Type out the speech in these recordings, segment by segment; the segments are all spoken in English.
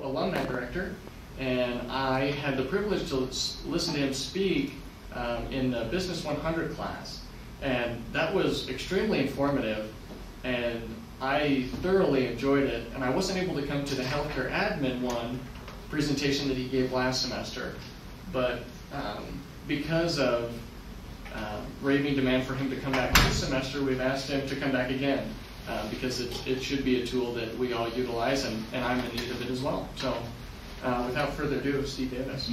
alumni director, and I had the privilege to listen to him speak in the Business 100 class. And that was extremely informative, and I thoroughly enjoyed it. And I wasn't able to come to the healthcare admin one presentation that he gave last semester, but because of raving demand for him to come back this semester, we've asked him to come back again because it should be a tool that we all utilize, and I'm in need of it as well. So without further ado, Steve Davis.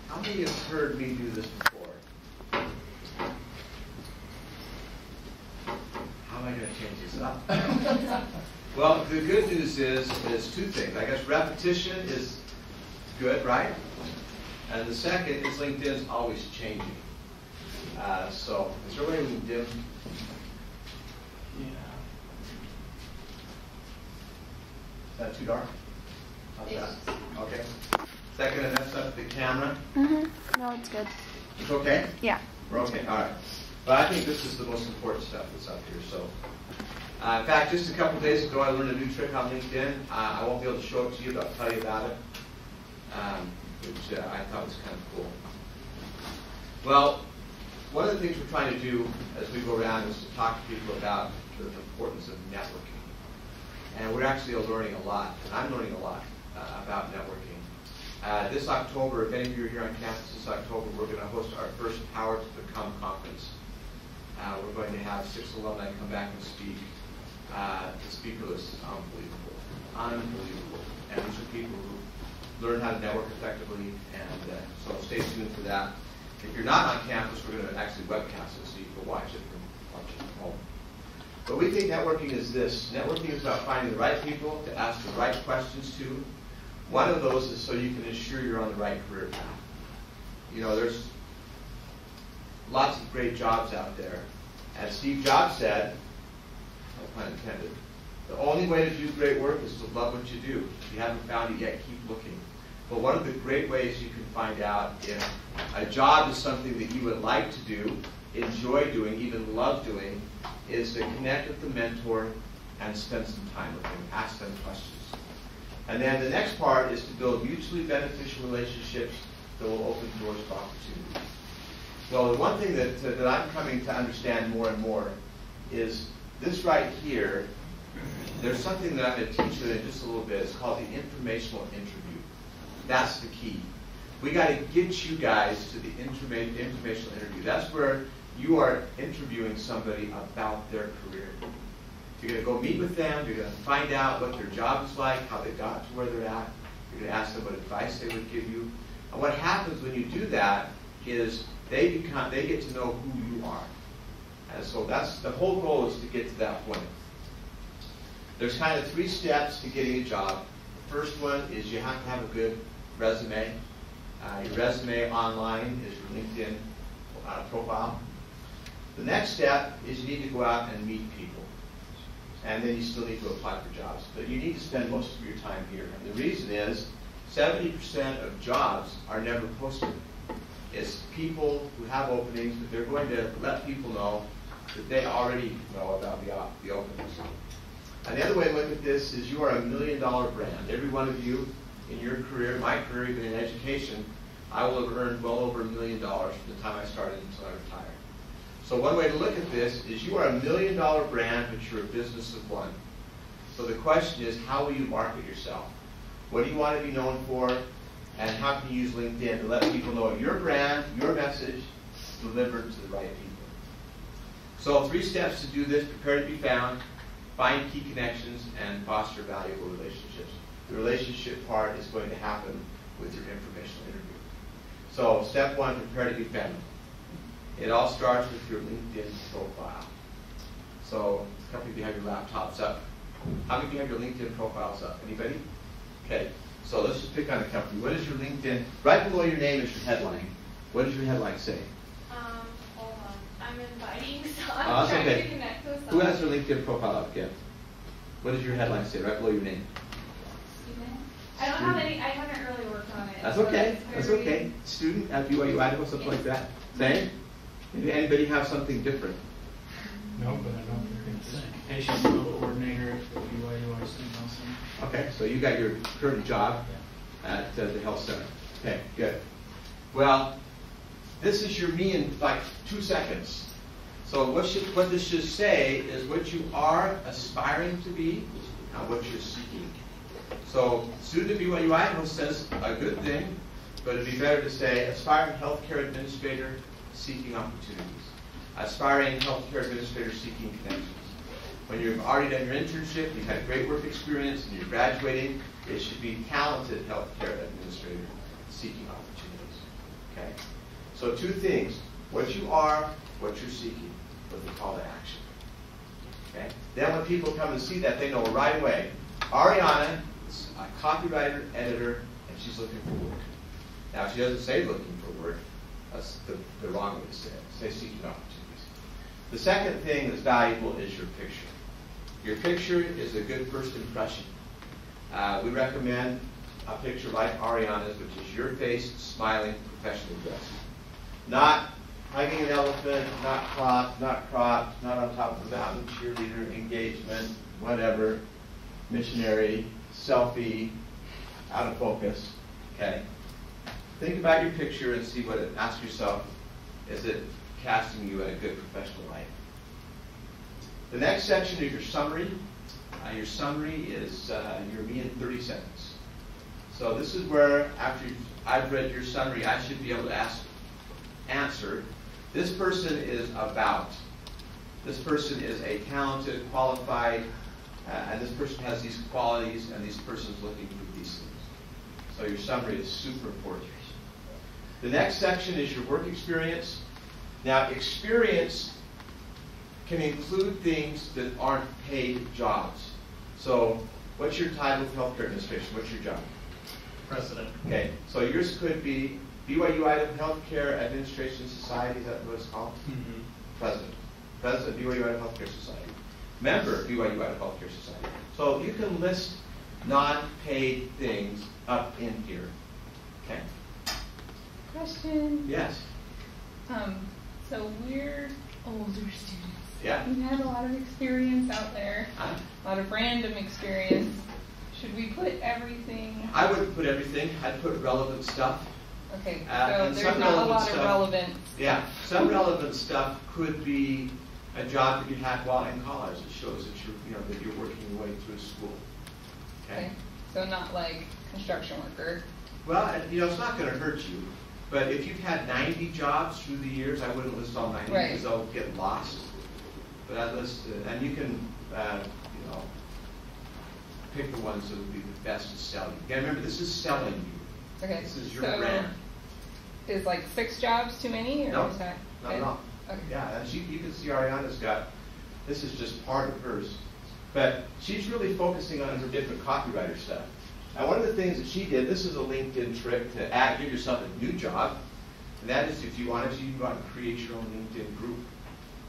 How many have heard me do this before? How am I going to change this up? Well, the good news is two things. I guess repetition is good, right? And the second is LinkedIn's always changing. So, is there a way we can dim? Yeah. Is that too dark? How's that? Okay. Is that going to mess up the camera? Mm-hmm. No, it's good. It's okay? Yeah. We're okay, all right. But I think this is the most important stuff that's up here. So, in fact, just a couple days ago, I learned a new trick on LinkedIn. I won't be able to show it to you, but I'll tell you about it, which I thought was kind of cool. Well, one of the things we're trying to do as we go around is to talk to people about the importance of networking. And we're actually learning a lot, and I'm learning a lot about networking. This October, if any of you are here on campus this October, we're going to host our first Power to Become conference. We're going to have 6 alumni come back and speak. The speaker list is unbelievable. Unbelievable. And these are people who learn how to network effectively, and so stay tuned for that. If you're not on campus, we're going to actually webcast it so you can watch it from home. But we think networking is this. Networking is about finding the right people to ask the right questions to. One of those is so you can ensure you're on the right career path. You know, there's lots of great jobs out there. As Steve Jobs said, no pun intended, the only way to do great work is to love what you do. If you haven't found it yet, keep looking. But one of the great ways you can find out if a job is something that you would like to do, enjoy doing, even love doing, is to connect with the mentor and spend some time with them, ask them questions. And then the next part is to build mutually beneficial relationships that will open doors of opportunity. Well, the one thing that I'm coming to understand more and more is this right here. There's something that I'm going to teach you in just a little bit. It's called the informational interview. That's the key. We got to get you guys to the informational interview. That's where you are interviewing somebody about their career. You're going to go meet with them. You're going to find out what their job is like, how they got to where they're at. You're going to ask them what advice they would give you. And what happens when you do that is they get to know who you are. And so that's the whole goal, is to get to that point. There's kind of 3 steps to getting a job. The first one is you have to have a good resume. Your resume online is your LinkedIn profile. The next step is you need to go out and meet people. And then you still need to apply for jobs. But you need to spend most of your time here. And the reason is 70% of jobs are never posted. It's people who have openings, but they're going to let people know that they already know about the openings. And the other way to look at this is you are $1 million brand. Every one of you in your career, my career, even in education, I will have earned well over $1 million from the time I started until I retired. So one way to look at this is you are $1 million brand, but you're a business of one. So the question is, how will you market yourself? What do you want to be known for? And how can you use LinkedIn to let people know your brand, your message, delivered to the right people? So 3 steps to do this: prepare to be found, find key connections, and foster valuable relationships. The relationship part is going to happen with your informational interview. So step 1, prepare to be found. It all starts with your LinkedIn profile. So a couple of you have your laptops up. How many of you have your LinkedIn profiles up? Anybody? Okay. So let's just pick on a company. What is your LinkedIn? Right below your name is your headline. What does your headline say? Hold on. I'm inviting, so I'm trying to connect with someone. Who has their LinkedIn profile up yet? What does your headline say right below your name? I don't have any. I haven't really worked on it. That's okay. That's okay. Student at BYU-I, something like that. Same? Anybody have something different? No, but I know they're going to say. Patient flow coordinator for BYU-I student health center. Okay, so you got your current job at the health center. Okay, good. Well, this is your me in like 2 seconds. So what this should say is what you are aspiring to be, not what you're seeking. So student at BYU-I says a good thing, but it'd be better to say aspiring healthcare administrator seeking opportunities. Aspiring healthcare administrator seeking connections. When you've already done your internship, you've had great work experience, and you're graduating, it should be talented healthcare administrator seeking opportunities. Okay? So 2 things, what you are, what you're seeking, with the call to action. Okay? Then when people come and see that, they know right away, Ariana is a copywriter, editor, and she's looking for work. Now, if she doesn't say looking for work, that's the wrong way to say it. Say seeking opportunities. The second thing that's valuable is your picture. Your picture is a good first impression. We recommend a picture like Ariana's, which is your face, smiling, professionally dressed. Not hugging an elephant, not cropped, not on top of the mountain, cheerleader, engagement, whatever, missionary, selfie, out of focus. Okay? Think about your picture and see what it, ask yourself, is it casting you in a good professional light? The next section is your summary. Your summary is your me in 30 seconds. So this is where, after I've read your summary, I should be able to answer, this person is about. This person is a talented, qualified, and this person has these qualities, and this person's looking for these things. So your summary is super important. The next section is your work experience. Now, experience can include things that aren't paid jobs. So, what's your title with healthcare administration? What's your job? President. Okay, so yours could be BYU-I Healthcare Administration Society. Is that what it's called? Mm-hmm. President. President of BYU-I Healthcare Society. Member of BYU-I Healthcare Society. So you can list non-paid things up in here. Okay. Question. Yes. So we're older students. Yeah. We've had a lot of experience out there. Huh? A lot of random experience. Should we put everything? I wouldn't put everything. I'd put relevant stuff. Okay. So And there's some not a relevant lot of stuff- relevance. Yeah. Some relevant stuff could be a job that you had while in college. It shows that you're working your way through school. Okay. So not like construction worker. Well, it's not going to hurt you. But if you've had 90 jobs through the years, I wouldn't list all 90 Right. because they'll get lost. But I'd list, and you can, pick the ones that would be the best to sell you. Again, remember, this is selling you. Okay. This is your so brand. Is like 6 jobs too many, or No, is that? not at all. Okay. Yeah, and you can see Ariana's got, this is just part of hers. But she's really focusing on her different copywriter stuff. Now, one of the things that she did, this is a LinkedIn trick to give yourself a new job. And that is, if you wanted to, you can go out and create your own LinkedIn group.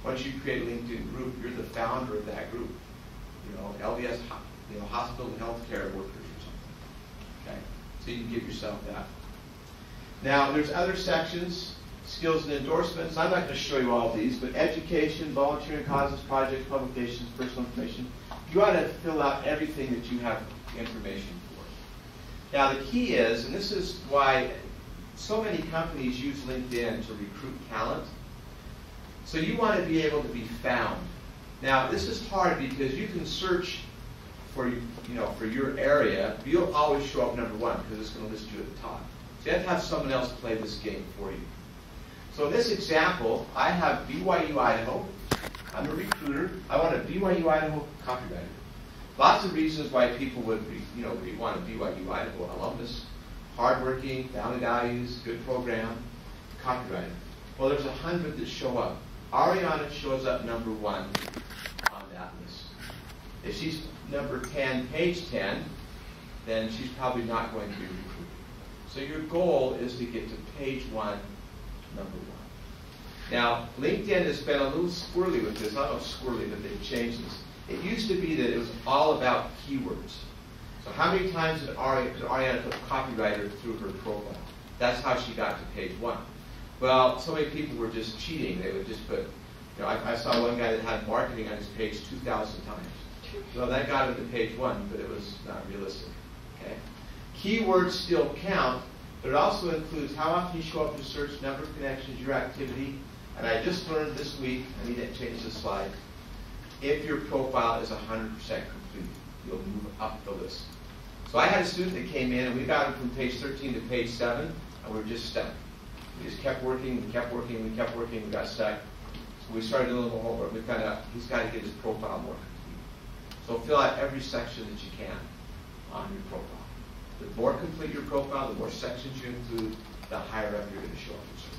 Once you create a LinkedIn group, you're the founder of that group. LDS, hospital and healthcare workers or something. Okay? So you can give yourself that. Now, there's other sections, skills and endorsements. I'm not going to show you all of these, but education, volunteering causes, projects, publications, personal information. You ought to fill out everything that you have information for. Now, the key is, and this is why so many companies use LinkedIn to recruit talent. So you want to be able to be found. Now, this is hard because you can search for your area. You'll always show up number 1 because it's going to list you at the top. So you have to have someone else play this game for you. So in this example, I have BYU Idaho. I'm a recruiter. I want a BYU Idaho copywriter. Lots of reasons why people would want a BYU Idaho alumnus. Hardworking, family values, good program, copywriter. Well, there's 100 that show up. Ariana shows up number 1 on that list. If she's number 10, page 10, then she's probably not going to be recruited. So your goal is to get to page 1, number 1. Now, LinkedIn has been a little squirrely with this. I don't know squirrely, but they've changed this. It used to be that it was all about keywords. So how many times did Ariana put copywriter through her profile? That's how she got to page 1. Well, so many people were just cheating. They would just put I saw one guy that had marketing on his page 2,000 times. Well, that got him to page 1, but it was not realistic. Okay? Keywords still count, but it also includes how often you show up in search, number of connections, your activity. And I just learned this week, I need to change this slide, if your profile is 100% complete, you'll move up the list. So I had a student that came in, and we got him from page 13 to page 7, and we were just stuck. We just kept working, we kept working, we kept working, we got stuck. So we started doing a little homework. We found out he's got to get his profile more complete. So fill out every section that you can on your profile. The more complete your profile, the more sections you include, the higher up you're going to show up in search.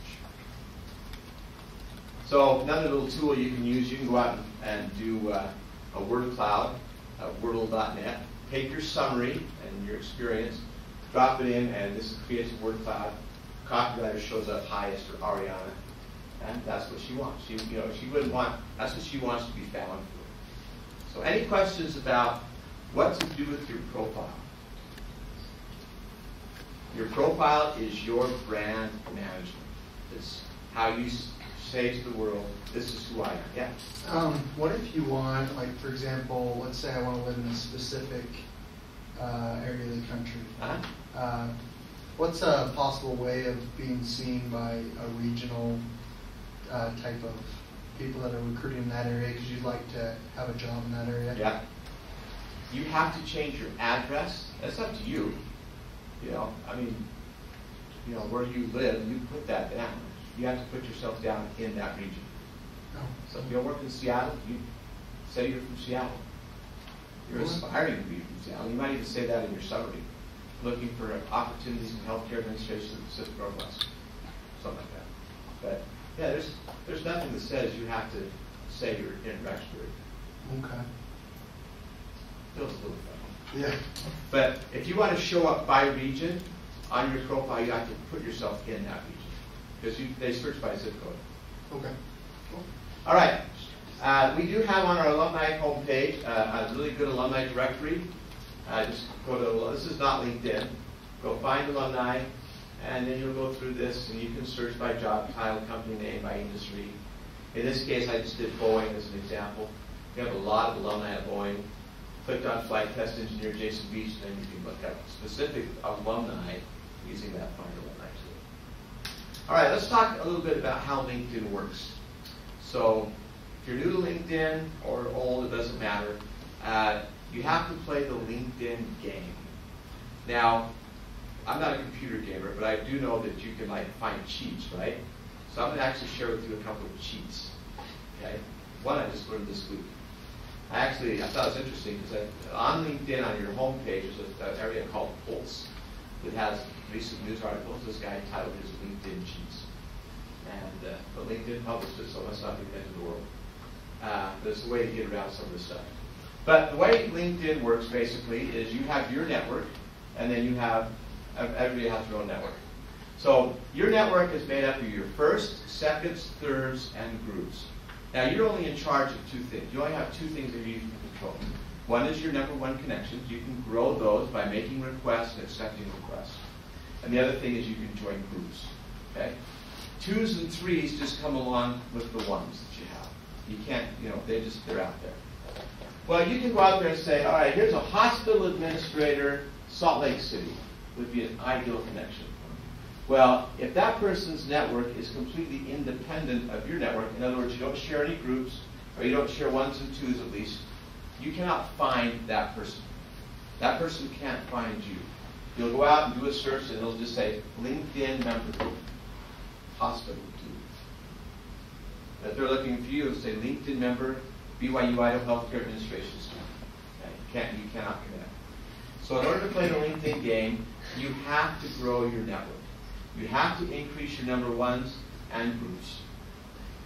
So another little tool you can use, you can go out and do a word cloud, Wordle.net. Take your summary and your experience, drop it in, and this creates a word cloud. Copywriter shows up highest, or Ariana, and that's what she wants. She wouldn't want. That's what she wants to be found for. So, any questions about what to do with your profile? Your profile is your brand management. It's how you say to the world, "This is who I am." Yeah. What if you want, like, for example, let's say I want to live in a specific area of the country. Uh-huh. What's a possible way of being seen by a regional type of people that are recruiting in that area because you'd like to have a job in that area? Yeah. You have to change your address. That's up to you. Where you live, you put that down. You have to put yourself down in that region. Oh. So if you work in Seattle, you say you're from Seattle. You're aspiring to be from Seattle. You might even say that in your summary. Looking for opportunities in healthcare administration in the Pacific Northwest. Something like that. But yeah, there's nothing that says you have to say you're in Rexburg. Okay. Feels a little funny. Yeah. But if you want to show up by region on your profile, you have to put yourself in that region. Because they search by zip code. Okay. Cool. All right. We do have on our alumni homepage a really good alumni directory. Just go to, this is not LinkedIn. Go find alumni, and then you'll go through this, and you can search by job title, company name, by industry. In this case, I just did Boeing as an example. We have a lot of alumni at Boeing. Clicked on flight test engineer Jason Beach, and then you can look up specific alumni using that find alumni tool. All right, let's talk a little bit about how LinkedIn works. So, if you're new to LinkedIn or old, it doesn't matter. You have to play the LinkedIn game. Now, I'm not a computer gamer, but I do know that you can find cheats, right? So I'm going to actually share with you a couple of cheats. Okay, one I just learned this week. I thought it was interesting because on LinkedIn, on your homepage, there's an area called Pulse that has recent news articles. This guy titled his LinkedIn cheats, and but LinkedIn published it, so it must not be the end of the world. There's a way to get around some of this stuff. But the way LinkedIn works basically is you have your network, and then you have, everybody has their own network. So your network is made up of your first, seconds, thirds, and groups. Now you're only in charge of two things. You only have two things that you can control. One is your number one connections. You can grow those by making requests and accepting requests. And the other thing is you can join groups. Okay? Twos and threes just come along with the ones that you have. You can't, they're out there. Well, you can go out there and say, all right, here's a hospital administrator, Salt Lake City, would be an ideal connection. Well, if that person's network is completely independent of your network, in other words, you don't share any groups, or you don't share ones and twos at least, you cannot find that person. That person can't find you. You'll go out and do a search, and it'll just say, LinkedIn member, hospital 2. If they're looking for you, it'll say, LinkedIn member, BYU-I Healthcare Administration student. Okay? You cannot connect. So in order to play the LinkedIn game, you have to grow your network. You have to increase your number ones and groups.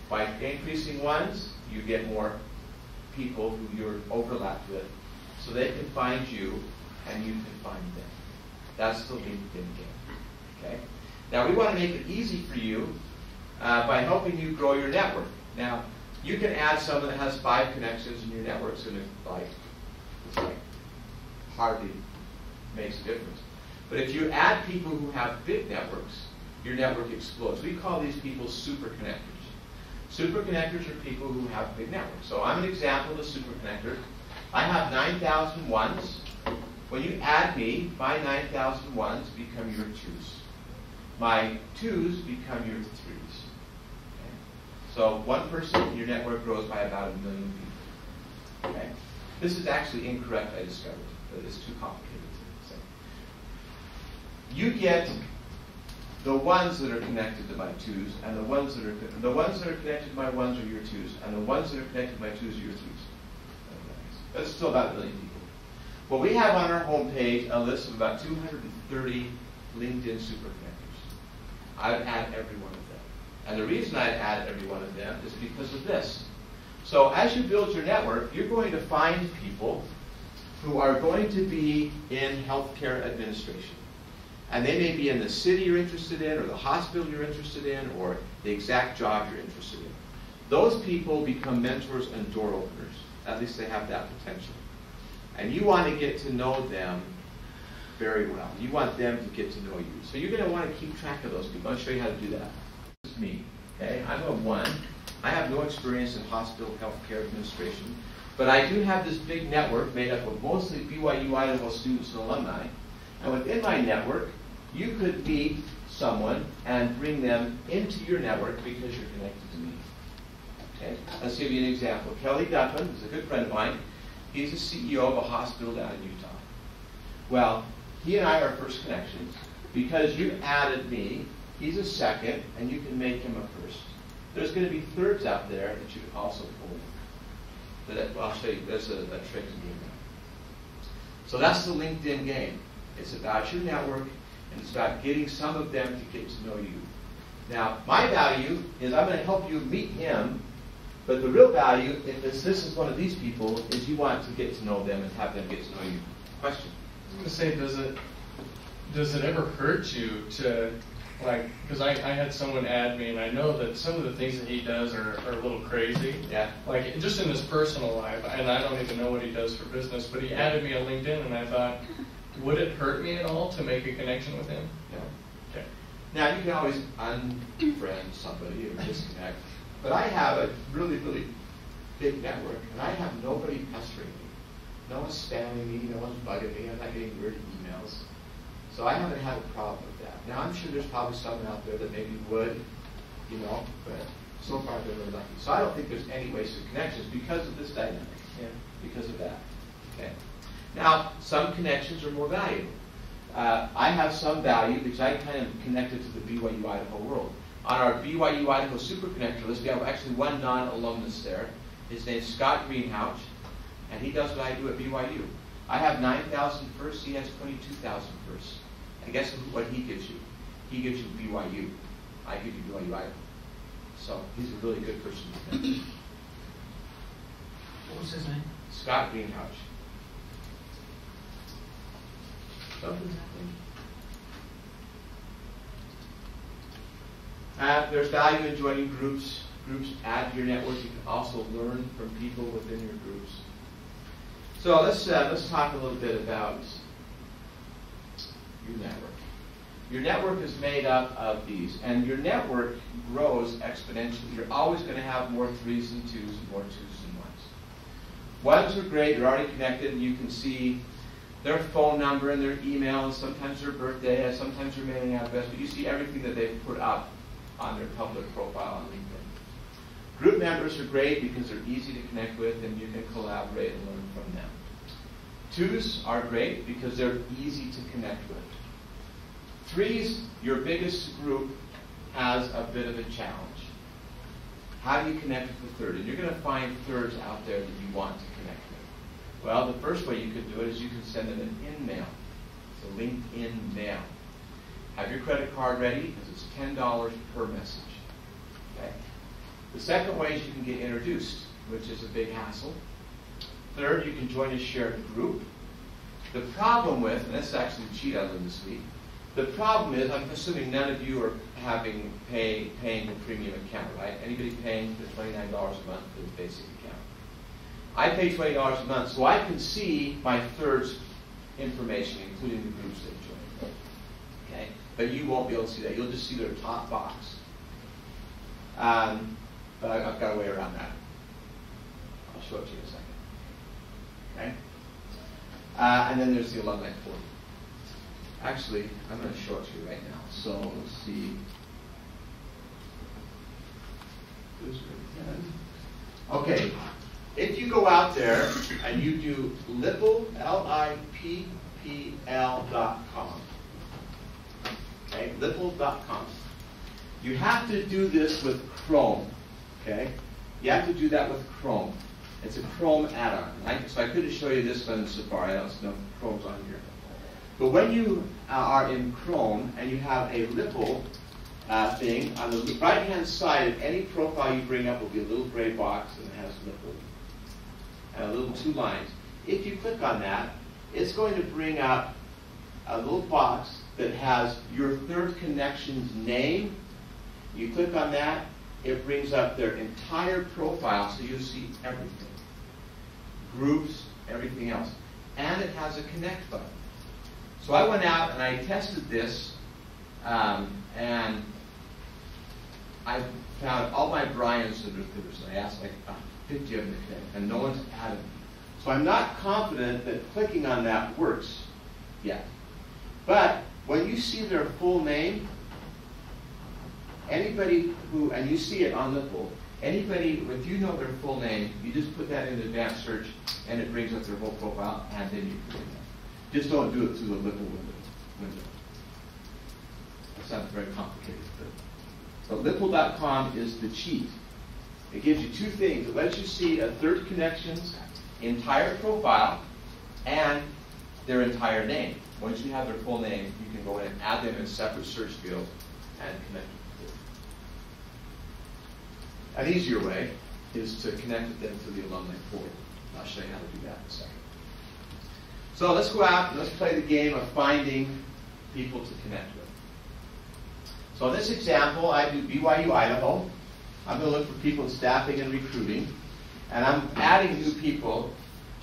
By increasing ones, you get more people who you're overlapped with, so they can find you and you can find them. That's the LinkedIn game. Okay? Now we want to make it easy for you by helping you grow your network. Now, you can add someone that has 5 connections in your networks, and it's hardly makes a difference. But if you add people who have big networks, your network explodes. We call these people super connectors. Super connectors are people who have big networks. So I'm an example of a super connector. I have 9,000 ones. When you add me, my 9,000 ones become your twos. My twos become your threes. Okay? So one person, your network grows by about 1 million people. Okay? This is actually incorrect, I discovered. It's too complicated to say. You get the ones that are connected to my twos, and the ones that are connected to my ones are your twos, and the ones that are connected to my twos are your threes. That's still about 1 million people. Well, we have on our homepage a list of about 230 LinkedIn super connectors. I'd add every one of them. And the reason I'd add every one of them is because of this. So as you build your network, you're going to find people who are going to be in healthcare administration. And they may be in the city you're interested in, or the hospital you're interested in, or the exact job you're interested in. Those people become mentors and door openers. At least they have that potential. And you want to get to know them very well. You want them to get to know you. So you're going to want to keep track of those people. I'll show you how to do that. This is me. Okay? I'm a 1. I have no experience in hospital healthcare administration. But I do have this big network made up of mostly BYU-I students and alumni. And within my network, you could meet someone and bring them into your network because you're connected to me. Okay? Let's give you an example. Kelly Duffin is a good friend of mine. He's the CEO of a hospital down in Utah. Well, he and I are first connections. Because you added me, he's a second, and you can make him a first. There's going to be thirds out there that you can also pull in. I'll show you. There's a trick to doing that. So that's the LinkedIn game. It's about your network, and it's about getting some of them to get to know you. Now, my value is I'm going to help you meet him, but the real value, if this is one of these people, is you want to get to know them and have them get to know you. Question? I was going to say, does it ever hurt you to, like, because I had someone add me, and I know that some of the things that he does are a little crazy. Yeah. Like, just in his personal life, and I don't even know what he does for business, but he added me on LinkedIn, and I thought, would it hurt me at all to make a connection with him? No. Okay. Now, you can always unfriend somebody or disconnect. But I have a really, really big network, and I have nobody pestering me. No one's spamming me, no one's bugging me, I'm not getting weird emails. So I haven't had a problem with that. Now, I'm sure there's probably someone out there that maybe would, but so far I've been really lucky. So I don't think there's any wasted connections because of this dynamic. Yeah. Because of that. Okay. Now, some connections are more valuable. I have some value because I kind of connected to the BYU-Idaho world. On our BYU-Idaho Super Connector list, we have actually one non-alumnus there. His name's Scott Greenhouse, and he does what I do at BYU. I have 9,000 firsts, he has 22,000 firsts. And guess what he gives you? He gives you BYU. I give you BYU-Idaho. So he's a really good person to connect with. What was his name? Scott Greenhouse. Something's happening. There's value in joining groups. Groups add to your network. You can also learn from people within your groups. So let's talk a little bit about your network. Your network is made up of these, and your network grows exponentially. You're always going to have more 3s and 2s and more 2s and 1s. 1s are great. You're already connected, and you can see their phone number and their email, and sometimes their birthday, and sometimes their mailing address, but you see everything that they've put up on their public profile on LinkedIn. Group members are great because they're easy to connect with and you can collaborate and learn from them. 2s are great because they're easy to connect with. 3s, your biggest group, has a bit of a challenge. How do you connect with the 3rd? And you're going to find 3rds out there that you want to connect with. Well, the first way you could do it is you can send them an in-mail. It's a LinkedIn mail. Have your credit card ready because it's $10 per message. Okay? The second way is you can get introduced, which is a big hassle. 3rd, you can join a shared group. The problem with, and this is actually the cheat I learned this week, the problem is, I'm assuming none of you are paying the premium account, right? Anybody paying the $29 a month for the basic account? I pay $20 a month, so I can see my 3rd's information, including the groups they join. Okay? But you won't be able to see that. You'll just see their top box. But I've got a way around that. I'll show it to you in a second. Okay? And then there's the alumni portal. Actually, I'm going to show it to you right now. So let's see. Okay. If you go out there and you do Lippl, Lippl.com. Okay, Lippl.com. You have to do this with Chrome. Okay? You have to do that with Chrome. It's a Chrome add-on. So I could show you this one in Safari. I don't know if Chrome's on here. But when you are in Chrome and you have a Lippl thing, on the right-hand side of any profile you bring up will be a little gray box and it has Lippl. And a little 2 lines. If you click on that, it's going to bring up a little box that has your third connection's name. You click on that, it brings up their entire profile, so you see everything. Groups, everything else. And it has a connect button. So I went out and I tested this, and I found all my Brian's that are theaters. I asked like 50 of them to connect, and no one's added them. So I'm not confident that clicking on that works yet. But when you see their full name, anybody who, and you see it on Lippl, anybody, if you know their full name, you just put that in advanced search, and it brings up their whole profile, and then you click it. Just don't do it through the Lippl window. That sounds very complicated. But Lippl.com is the cheat. It gives you 2 things. It lets you see a third connection's entire profile and their entire name. Once you have their full name, you can go in and add them in separate search fields and connect with them. An easier way is to connect with them through the alumni portal. I'll show you how to do that in a second. So let's go out and let's play the game of finding people to connect with. So in this example, I do BYU, Idaho. I'm going to look for people in staffing and recruiting. And I'm adding new people,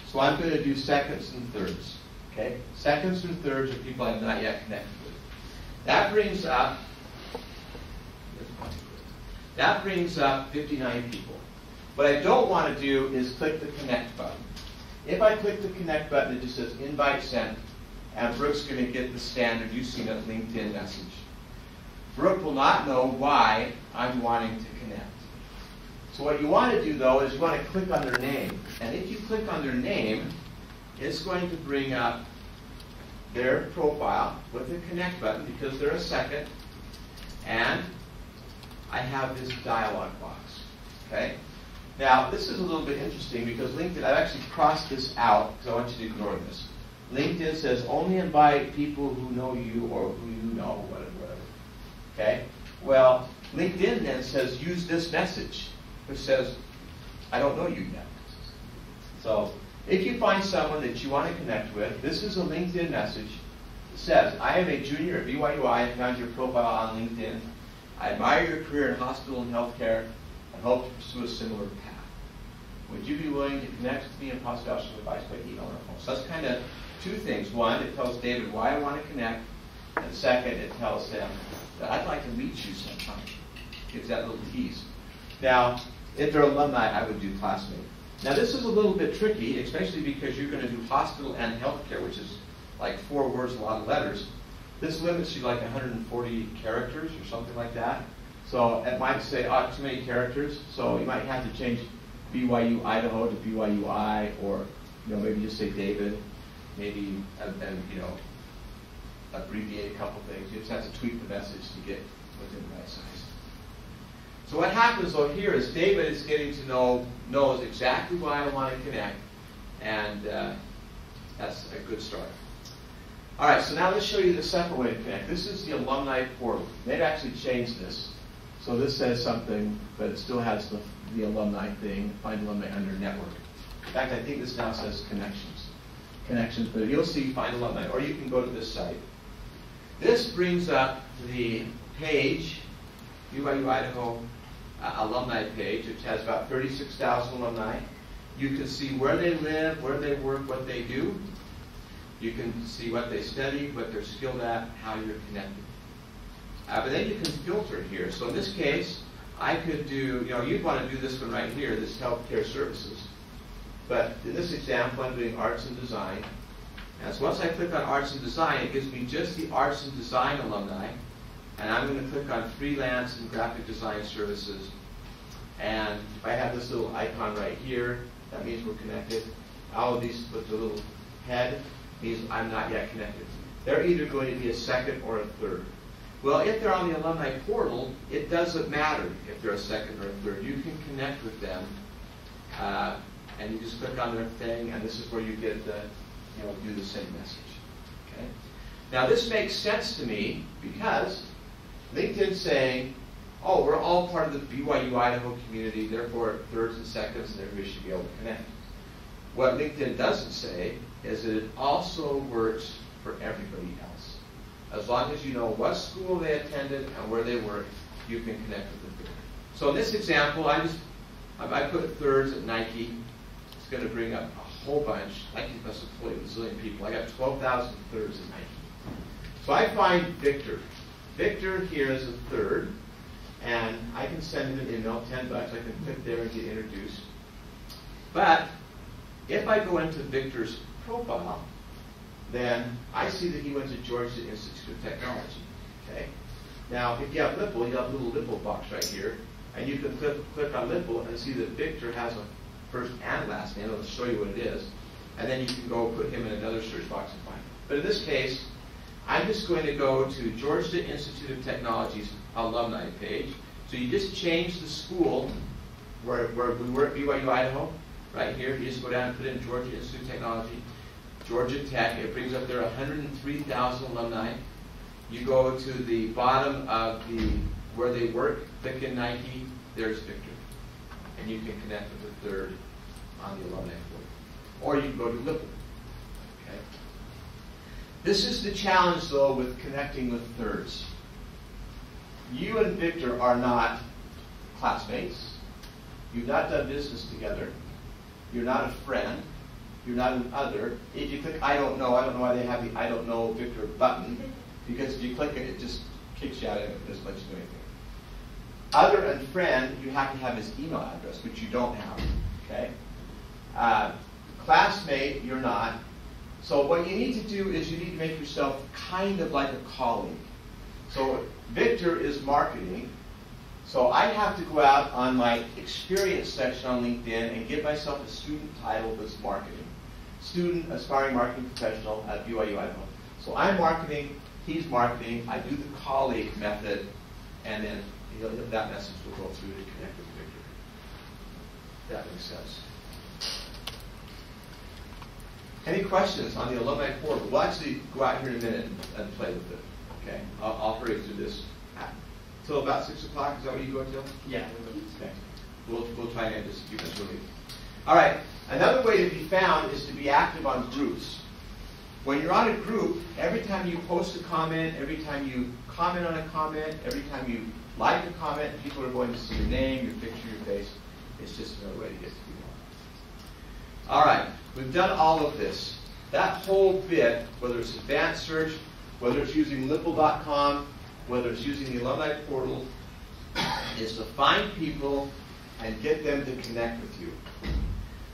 so I'm going to do seconds and thirds. Okay? Seconds and thirds are people I'm not yet connected with. That brings up 59 people. What I don't want to do is click the connect button. If I click the connect button, it just says invite sent, and Brooke's going to get the standard, you've seen it, LinkedIn message. Brooke will not know why I'm wanting to connect. So what you want to do, though, is you want to click on their name. And if you click on their name, it's going to bring up their profile with the connect button because they're a second. And I have this dialog box. Okay? Now, this is a little bit interesting because LinkedIn, I've actually crossed this out because I want you to ignore this. LinkedIn says only invite people who know you or who you know, whatever. Okay? Well, LinkedIn then says use this message, which says, I don't know you yet. So if you find someone that you want to connect with, this is a LinkedIn message. It says, I am a junior at BYU-I and found your profile on LinkedIn. I admire your career in hospital and healthcare and hope to pursue a similar path. Would you be willing to connect with me and possibly offer some advice by email or phone? So that's kind of 2 things. One, it tells David why I want to connect. And second, it tells him that I'd like to meet you sometime. Gives that little tease. Now, if they're alumni, I would do classmate. Now, this is a little bit tricky, especially because you're going to do hospital and healthcare, which is like 4 words, a lot of letters. This limits you like 140 characters or something like that. So it might say, too many characters. So you might have to change BYU Idaho to BYU-I, or maybe just say David. Maybe abbreviate a couple things. You just have to tweak the message to get within the right size. So what happens though here is David is getting to knows exactly why I want to connect, and that's a good start. All right, so now let's show you the second way to connect. This is the alumni portal. They've actually changed this. So this says something, but it still has the alumni thing, find alumni under network. In fact, I think this now says connections, but you'll see find alumni, or you can go to this site. This brings up the page, BYU Idaho alumni page, which has about 36,000 alumni. You can see where they live, where they work, what they do. You can see what they study, what they're skilled at, how you're connected. But then you can filter here. So in this case, I could do, you'd want to do this one right here, this healthcare services. But in this example, I'm doing arts and design. And so once I click on arts and design, it gives me just the arts and design alumni. And I'm going to click on freelance and graphic design services. And if I have this little icon right here, that means we're connected. All of these with the little head means I'm not yet connected. They're either going to be a second or a third. Well, if they're on the alumni portal, it doesn't matter if they're a second or a third. You can connect with them, and you just click on their thing, and this is where you get the, do the same message. Okay. Now this makes sense to me because LinkedIn's saying, oh, we're all part of the BYU-Idaho community, therefore thirds and seconds, and everybody should be able to connect. What LinkedIn doesn't say is that it also works for everybody else. As long as you know what school they attended and where they work, you can connect with the third. So in this example, I put thirds at Nike. It's going to bring up a whole bunch. Nike must employ a bazillion people. I got 12,000 thirds at Nike. So I find Victor. Victor here is a third, and I can send him an email, $10. I can click there and get introduced. But if I go into Victor's profile, then I see that he went to Georgia Institute of Technology. Okay. Now, if you have Lipple, you have a little Lipple box right here, and you can click on Lipple and see that Victor has a first and last name. It'll show you what it is, and then you can go put him in another search box and find him. But in this case, I'm just going to go to Georgia Institute of Technology's alumni page. So you just change the school where we were at BYU-Idaho, right here. You just go down and put in Georgia Institute of Technology, Georgia Tech. It brings up there 103,000 alumni. You go to the bottom of where they work, click in Nike, there's Victor. And you can connect with the third on the alumni portal. Or you can go to Lipple. Okay. This is the challenge, though, with connecting with thirds. You and Victor are not classmates. You've not done business together. You're not a friend. You're not an other. If you click I don't know why they have the I don't know Victor button, because if you click it, it just kicks you out of it. It doesn't let you do anything. Other and friend, you have to have his email address, which you don't have. Okay. Classmate, you're not. So what you need to do is you need to make yourself kind of like a colleague. So Victor is marketing. So I have to go out on my experience section on LinkedIn and give myself a student title that's marketing. Student aspiring marketing professional at BYU-Idaho. So I'm marketing, he's marketing, I do the colleague method, and then that message will go through to connect with Victor. That makes sense. Any questions on the alumni portal? We'll actually go out here in a minute and play with it. Okay, I'll hurry through this. Till about 6 o'clock, is that what you go until? Yeah. Okay. We'll try and end this a few minutes early. All right, another way to be found is to be active on groups. When you're on a group, every time you post a comment, every time you comment on a comment, every time you like a comment, people are going to see your name, your picture, your face. It's just another way to get to people. All right, we've done all of this. That whole bit, whether it's advanced search, whether it's using Lipple.com, whether it's using the alumni portal, is to find people and get them to connect with you.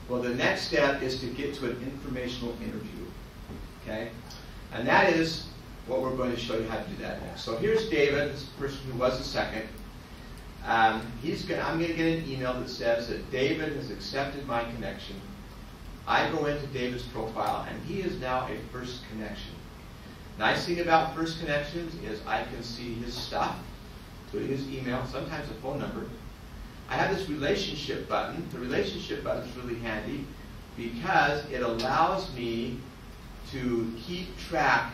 Well, the next step is to get to an informational interview. Okay? And that is what we're going to show you how to do that next. So here's David, this person who was a second. I'm going to get an email that says that David has accepted my connection. I go into David's profile, and he is now a first connection. Nice thing about first connections is I can see his stuff, including his email, sometimes a phone number. I have this relationship button. The relationship button is really handy because it allows me to keep track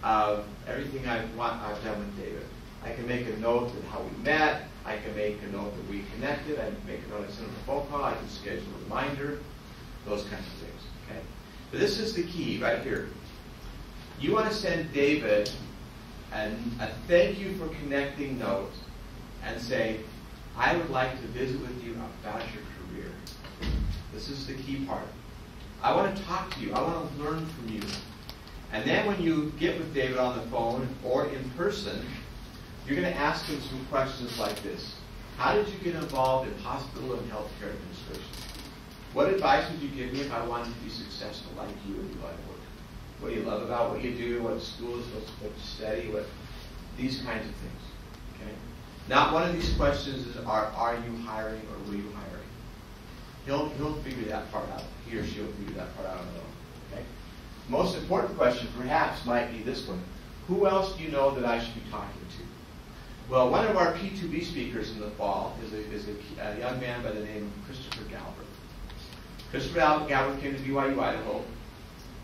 of everything I've done with David. I can make a note of how we met. I can make a note that we connected. I can make a note I sent him a phone call. I can schedule a reminder, those kinds of things. Okay? But this is the key right here. You want to send David a thank you for connecting note and say, I would like to visit with you about your career. This is the key part. I want to talk to you. I want to learn from you. And then when you get with David on the phone or in person, you're going to ask him some questions like this. How did you get involved in hospital and healthcare administration? What advice would you give me if I wanted to be successful like you in my work? What do you love about what you do? What schools? What you study? These kinds of things. Okay. Not one of these questions is are you hiring or were you hiring? He'll figure that part out. He or she will figure that part out on their own. Okay. Most important question perhaps might be this one. Who else do you know that I should be talking to? Well, one of our P2B speakers in the fall is a young man by the name of Christopher Galbraith. Christopher Galbraith came to BYU, Idaho,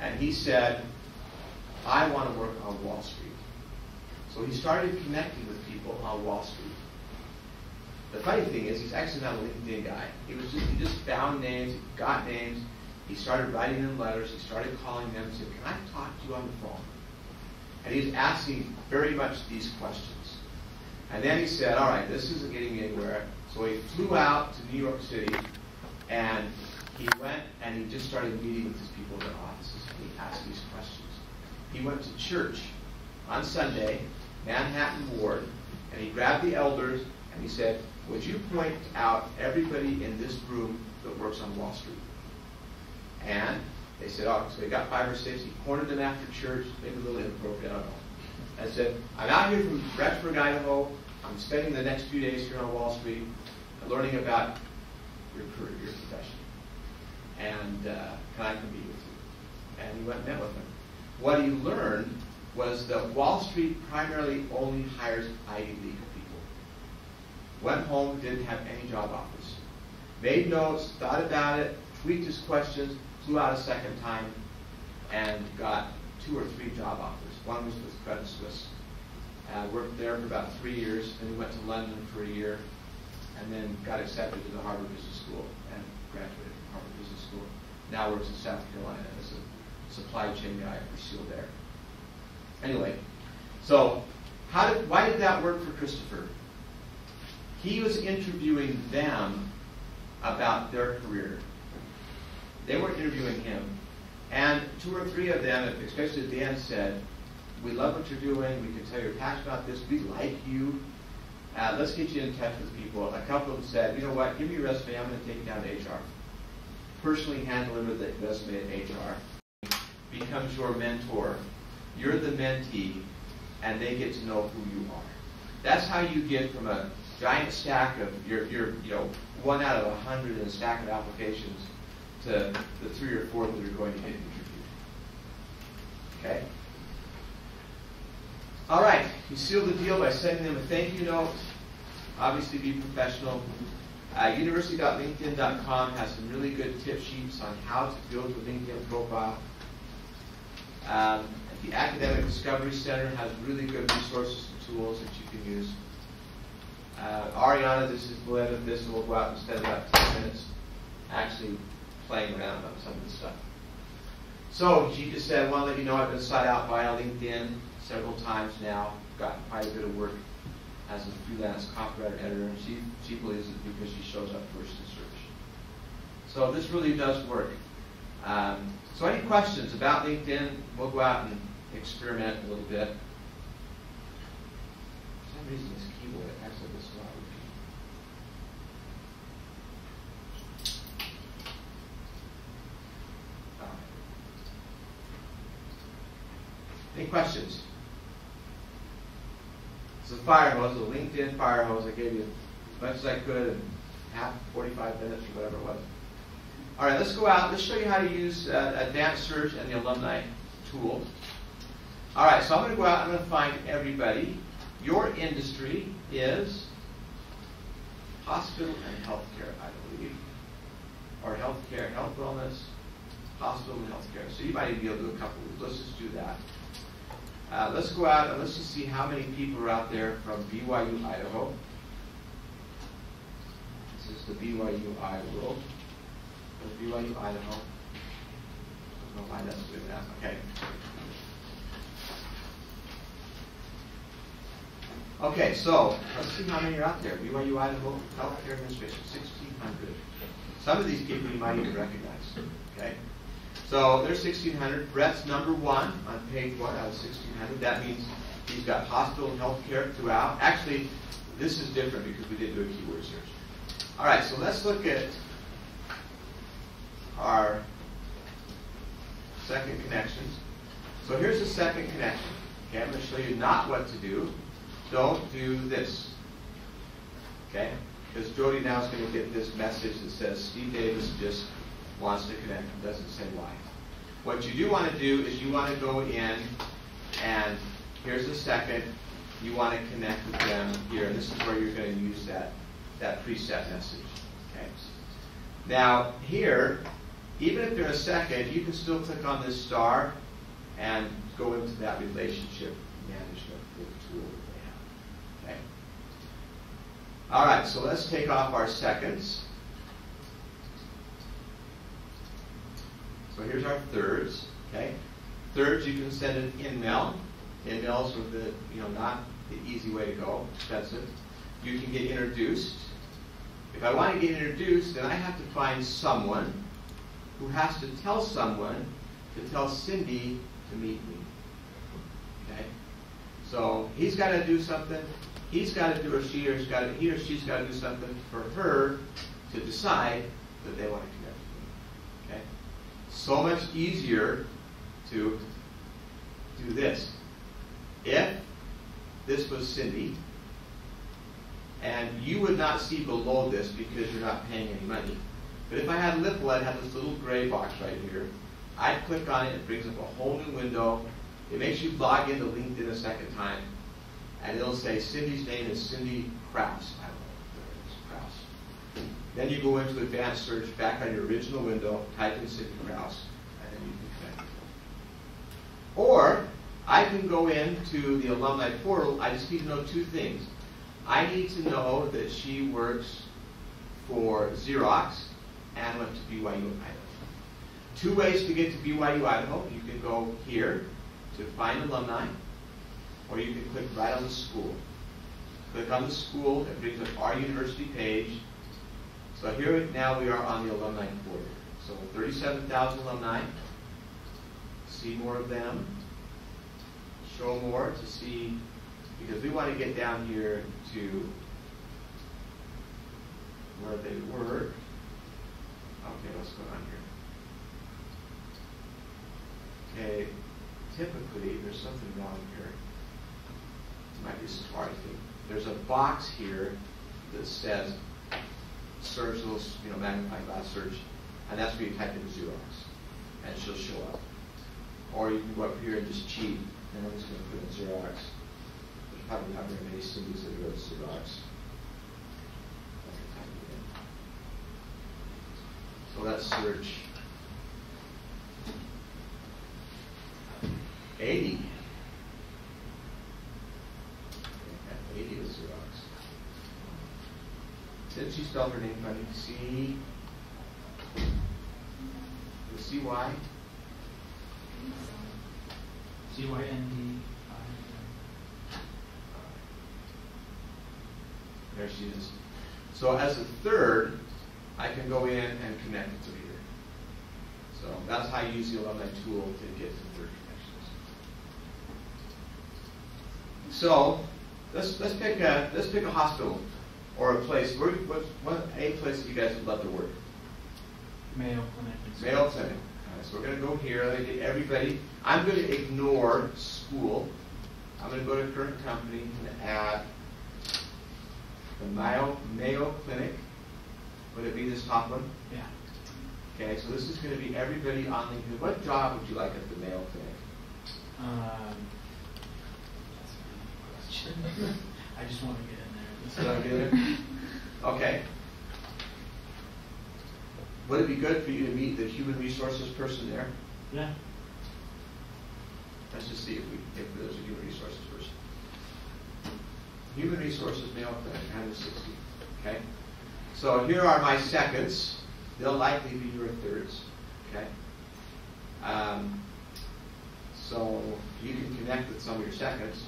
and he said, I want to work on Wall Street. So he started connecting with people on Wall Street. The funny thing is, he's actually not a LinkedIn guy. He just found names, he got names, he started writing them letters, he started calling them and said, can I talk to you on the phone? And he's asking very much these questions. And then he said, all right, this isn't getting me anywhere. So he flew out to New York City, and he went and he just started meeting with these people in their offices, and he asked these questions. He went to church on Sunday, Manhattan Ward, and he grabbed the elders, and he said, would you point out everybody in this room that works on Wall Street? And they said, oh, so he got 5 or 6. He cornered them after church, maybe a little inappropriate, I don't know. And said, I'm out here from Rexburg, Idaho. I'm spending the next few days here on Wall Street learning about your career, your profession. And can I come meet with you? And he went and met with him. What he learned was that Wall Street primarily only hires Ivy League people. Went home, didn't have any job offers. Made notes, thought about it, tweaked his questions, flew out a second time, and got 2 or 3 job offers. One was with Credit Suisse. Worked there for about 3 years, then he went to London for a year, and then got accepted to the Harvard Business School and graduated from Harvard Business School. Now works in South Carolina as a supply chain guy for Sealed Air. Anyway, so why did that work for Christopher? He was interviewing them about their career. They weren't interviewing him. And 2 or 3 of them, especially at the end, said, we love what you're doing. We can tell you're passionate about this. We like you. Let's get you in touch with people. A couple of them said, you know what, give me your resume. I'm going to take it down to HR. Personally hand deliver the resume to HR. Becomes your mentor. You're the mentee, and they get to know who you are. That's how you get from a giant stack of your 1 out of 100 in a stack of applications to the 3 or 4 that are going to get interviewed. Okay? All right. You seal the deal by sending them a thank you note. Obviously, be professional. University.linkedin.com has some really good tip sheets on how to build a LinkedIn profile. The Academic Discovery Center has really good resources and tools that you can use. Ariana, this is Glenn of this, and we'll go out and spend about 10 minutes actually playing around on some of this stuff. So she just said, I want to let you know I've been sought out via LinkedIn several times now. Gotten quite a bit of work as a freelance copywriter editor, and she believes it because she shows up first in search. So this really does work. So any questions about LinkedIn? We'll go out and experiment a little bit. For some reason this keyboard acts like this a lot. Any questions? It's a fire hose, a LinkedIn fire hose. I gave you as much as I could in 45 minutes or whatever it was. All right, let's go out. Let's show you how to use Advanced Search and the Alumni tool. All right, so I'm going to go out. I'm going to find everybody. Your industry is hospital and healthcare, I believe, or healthcare, health wellness, hospital and healthcare. So you might even be able to do a couple. Let's just do that. Let's go out and let's just see how many people are out there from BYU, Idaho. This is the BYU-I world. BYU, Idaho. I don't know why that's doing that. Okay. Okay, so let's see how many are out there. BYU, Idaho, Healthcare Administration, 1,600. Some of these people you might even recognize. Okay. So there's 1,600. Brett's number 1 on page 1 out of 1,600. That means he's got hospital and healthcare throughout. Actually, This is different because we did do a keyword search. All right, so let's look at our second connections. So here's the second connection. Okay, I'm going to show you not what to do. Don't do this. Okay? Because Jody now is going to get this message that says Steve Davis just wants to connect. It doesn't say why. What you do want to do is you want to go in, and here's the second. You want to connect with them here, and this is where you're going to use that preset message. Okay. Now here, even if they're a second, you can still click on this star and go into that relationship management tool that they have. Okay. All right, so let's take off our seconds. So here's our thirds. Okay. Thirds, you can send an in-mail. In-mails are the, not the easy way to go, expensive. You can get introduced. If I want to get introduced, then I have to find someone who has to tell someone to tell Cindy to meet me. Okay? So he's got to do something. He's got to do, or he or she's got to do something for her to decide that they want to connect with me. Okay? So much easier to do this. If this was Cindy, and you would not see below this because you're not paying any money. But if I had Lipple, I'd have this little gray box right here. I'd click on it, it brings up a whole new window. It makes you log into LinkedIn a second time. And it'll say Cindy's name is Cindy Krause. I don't know if it's Krause. Then you go into advanced search, back on your original window, type in Cindy Krause, and then you can connect. Or I can go into the alumni portal. I just need to know two things. I need to know that she works for Xerox and went to BYU, Idaho. Two ways to get to BYU, Idaho. You can go here to find alumni, or you can click right on the school. Click on the school, it brings up our university page. So here now we are on the alumni portal. So 37,000 alumni. See more of them. Show more to see, because we want to get down here to where they work. Okay, what's going on here? Okay, typically there's something wrong here. It might be Safari thing. There's a box here that says search, little magnifying glass search, and that's where you type in Xerox, and she'll show up. Or you can go up here and just cheat, and I'm just going to put in Xerox. There's probably not very many Cindy's that go to Xerox. So let's search 80. 80 is Xerox. Didn't she spell her name funny? C-Y? CYND. There she is. So as a third, I can go in and connect it to here. So that's how you use the alumni tool to get to third connections. So let's pick a hospital or a place. What a place that you guys would love to work? Mayo Clinic. Mayo Clinic. So we're going to go here. I'm going to get everybody. I'm going to ignore school. I'm going to go to current company and add the Mayo Clinic. Would it be this top one? Yeah. Okay, so this is going to be everybody on LinkedIn. What job would you like at the Mayo Clinic? That's a good question. I just want to get in there. You want to get in? Okay. Would it be good for you to meet the human resources person there? Yeah. Let's just see if there's a human resources person. Human resources Mayo Clinic, 160. Okay. So here are my seconds. They'll likely be your thirds. Okay. So you can connect with some of your seconds.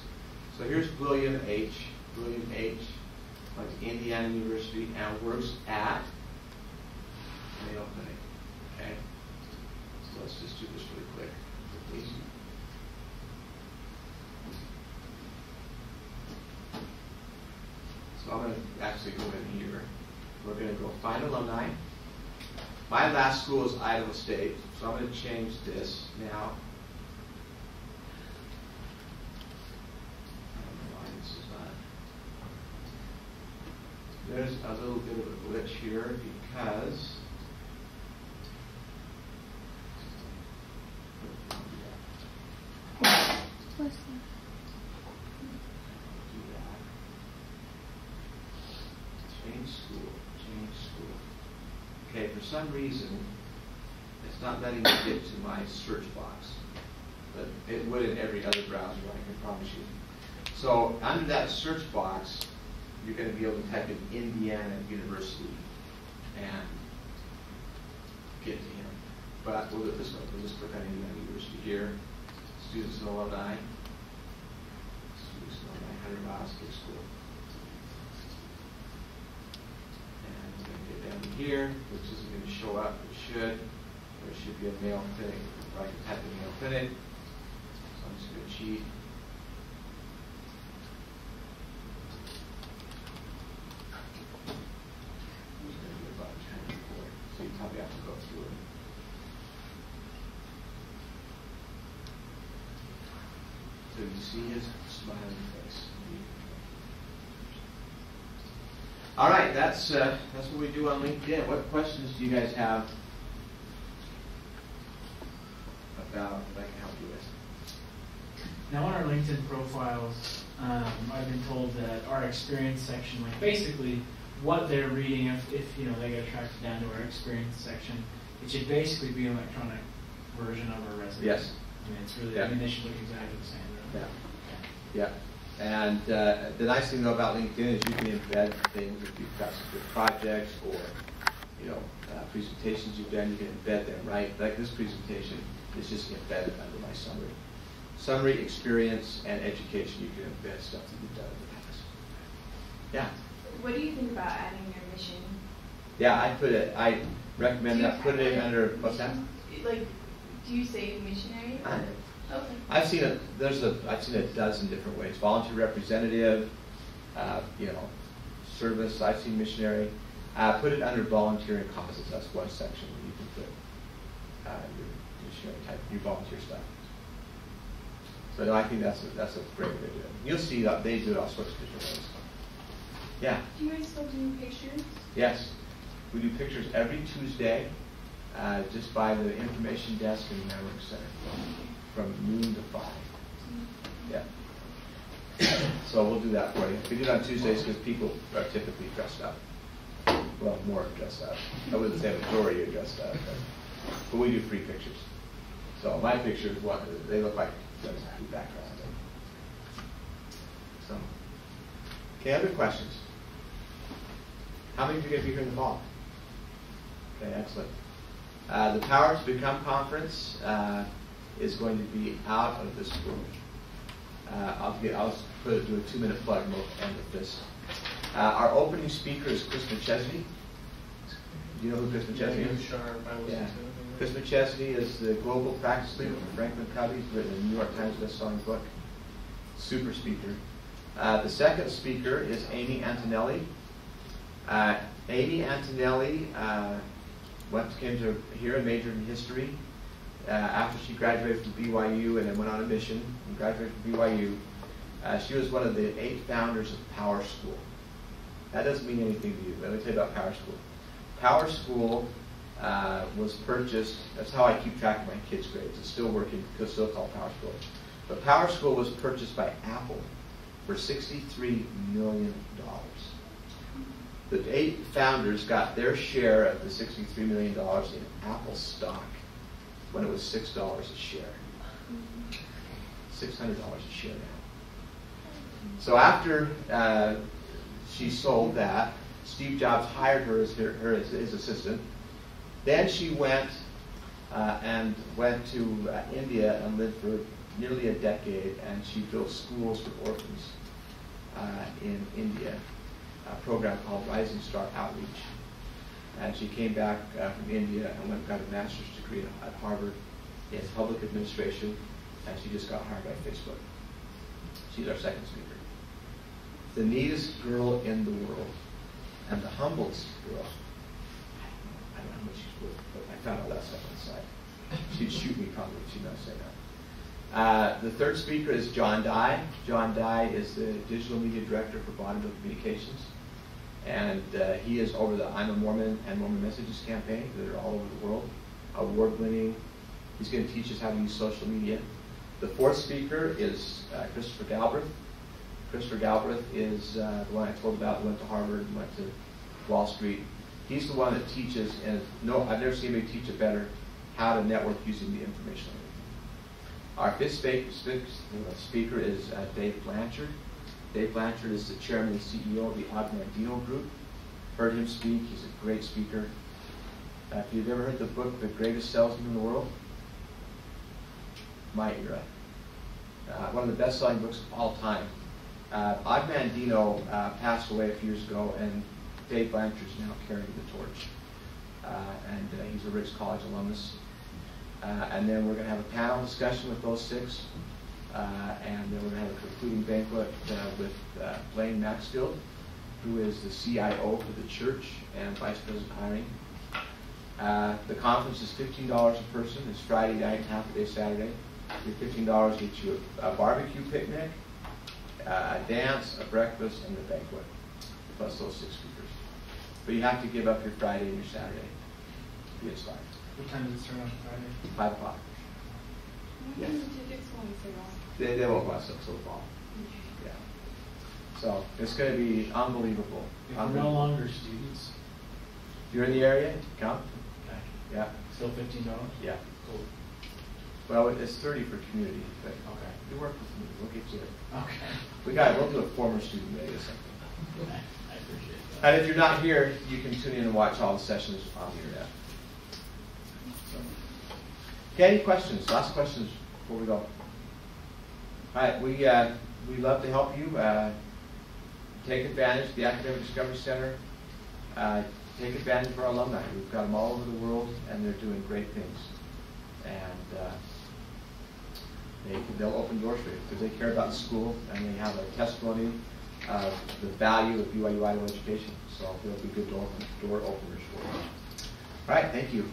So here's William H. William H. went to Indiana University and works at Mayo Clinic. Okay. So let's just do this really quick. Please. So I'm going to actually go in here. We're going to go find alumni. My last school is Idaho State, so I'm going to change this now. I don't know why this is not. There's a little bit of a glitch here because change school. Okay, for some reason, it's not letting me get to my search box. But it would in every other browser, I can promise you. So under that search box, you're going to be able to type in Indiana University and get to him. But we'll do it this way. We'll just click on Indiana University here. Students and alumni. Students and alumni, 100 miles, big school. Here, which isn't going to show up, it should. There should be a mail clinic. I can type in mail clinic. So I'm just going to cheat. There's going to be a button for it. So you probably have to go through it. So you see his smiling face. All right, that's what we do on LinkedIn. What questions do you guys have about what I can help you with? Now on our LinkedIn profiles, I've been told that our experience section, like basically what they're reading, if you know they get attracted down to our experience section, it should basically be an electronic version of our resume. Yes. I mean, it's really, Yeah. I mean, they should look exactly the same. Really. Yeah. And the nice thing though about LinkedIn is you can embed things if you've got some good projects or presentations you've done. You can embed them, right? Like this presentation is just embedded under my summary. Summary, experience, and education. You can embed stuff that you've done in the past. Yeah. What do you think about adding your mission? Yeah, I recommend that. Put it in under what's that? Like, do you say missionary? Okay. I've seen a dozen different ways. Volunteer representative, service. I've seen missionary. Put it under volunteering causes. That's one section where you can put your missionary type, your volunteer stuff. So no, I think that's a great way to do it. You'll see that they do it all sorts of different ways. Yeah. Do you guys still do pictures? Yes, we do pictures every Tuesday, just by the information desk in the network center. From noon to 5. Yeah. So we'll do that for you. We do it on Tuesdays because people are typically dressed up. Well, more dressed up. I wouldn't say a majority are dressed up, but we do free pictures. So my pictures, they look like there's a background. So, okay, other questions? How many of you are going to be here in the fall? Okay, excellent. The Power to Become conference is going to be out of this room. I'll do a 2-minute plug and we'll end with this. Our opening speaker is Chris McChesney. Do you know who Chris McChesney is? Yeah. Chris McChesney is the global practice leader for Franklin Covey. He's written a New York Times best-selling book. Super speaker. The second speaker is Amy Antonelli. Amy Antonelli came to here and majored in history. After she graduated from BYU and then went on a mission and graduated from BYU, she was one of the 8 founders of Power School. That doesn't mean anything to you. Let me tell you about Power School. Power School was purchased. That's how I keep track of my kids' grades. It's still working. It's still called Power School. But Power School was purchased by Apple for $63 million. The 8 founders got their share of the $63 million in Apple stock when it was $6 a share. $600 a share now. So after she sold that, Steve Jobs hired her as his assistant. Then she went to India and lived for nearly a decade, and she built schools for orphans in India, a program called Rising Star Outreach. And she came back from India and got a master's degree at Harvard in public administration, and she just got hired by Facebook. She's our second speaker. The neatest girl in the world, and the humblest girl. I don't know how much she's worth, but I found out that stuff on the side. She'd shoot me probably if she not say that. The third speaker is John Dye. John Dye is the digital media director for Vaudeville Communications. And he is over the I'm a Mormon and Mormon Messages campaign that are all over the world. Award-winning. He's going to teach us how to use social media. The fourth speaker is Christopher Galbraith. Christopher Galbraith is the one I told about who went to Harvard, went to Wall Street. He's the one that teaches, and no, I've never seen anybody teach it better, how to network using the information. Our fifth speaker is Dave Blanchard. Dave Blanchard is the chairman and CEO of the Augmentino Group. Heard him speak. He's a great speaker. If you've ever heard the book, The Greatest Salesman in the World, my era. One of the best-selling books of all time. Augmentino passed away a few years ago, and Dave Blanchard is now carrying the torch. And he's a Ricks College alumnus. And then we're going to have a panel discussion with those six. And then we're going to have a concluding banquet with Blaine Maxfield, who is the CIO for the church and Vice President hiring. The conference is $15 a person. It's Friday night, half a day Saturday. Your $15 gets you a barbecue picnic, a dance, a breakfast, and a banquet, plus those six speakers. But you have to give up your Friday and your Saturday to get started. What time does it start on Friday? 5 o'clock. When Yes. do the tickets go on sale? They won't last up till fall. Yeah. So it's going to be unbelievable. If we're no longer students, If you're in the area, come. okay. Yeah. Still $15? Yeah. Cool. Well, it's 30 for community, but Okay. you work with me. We'll get you it. Okay. We'll do a former student day or something. I appreciate that. And if you're not here, you can tune in and watch all the sessions on the internet. So. Okay, any questions? Last questions before we go. All right, we love to help you. Take advantage of the Academic Discovery Center. Take advantage of our alumni. We've got them all over the world, and they're doing great things. And they'll open doors for you because they care about the school, and they have a testimony of the value of BYU-I education. So they'll be good door openers for you. All right, thank you.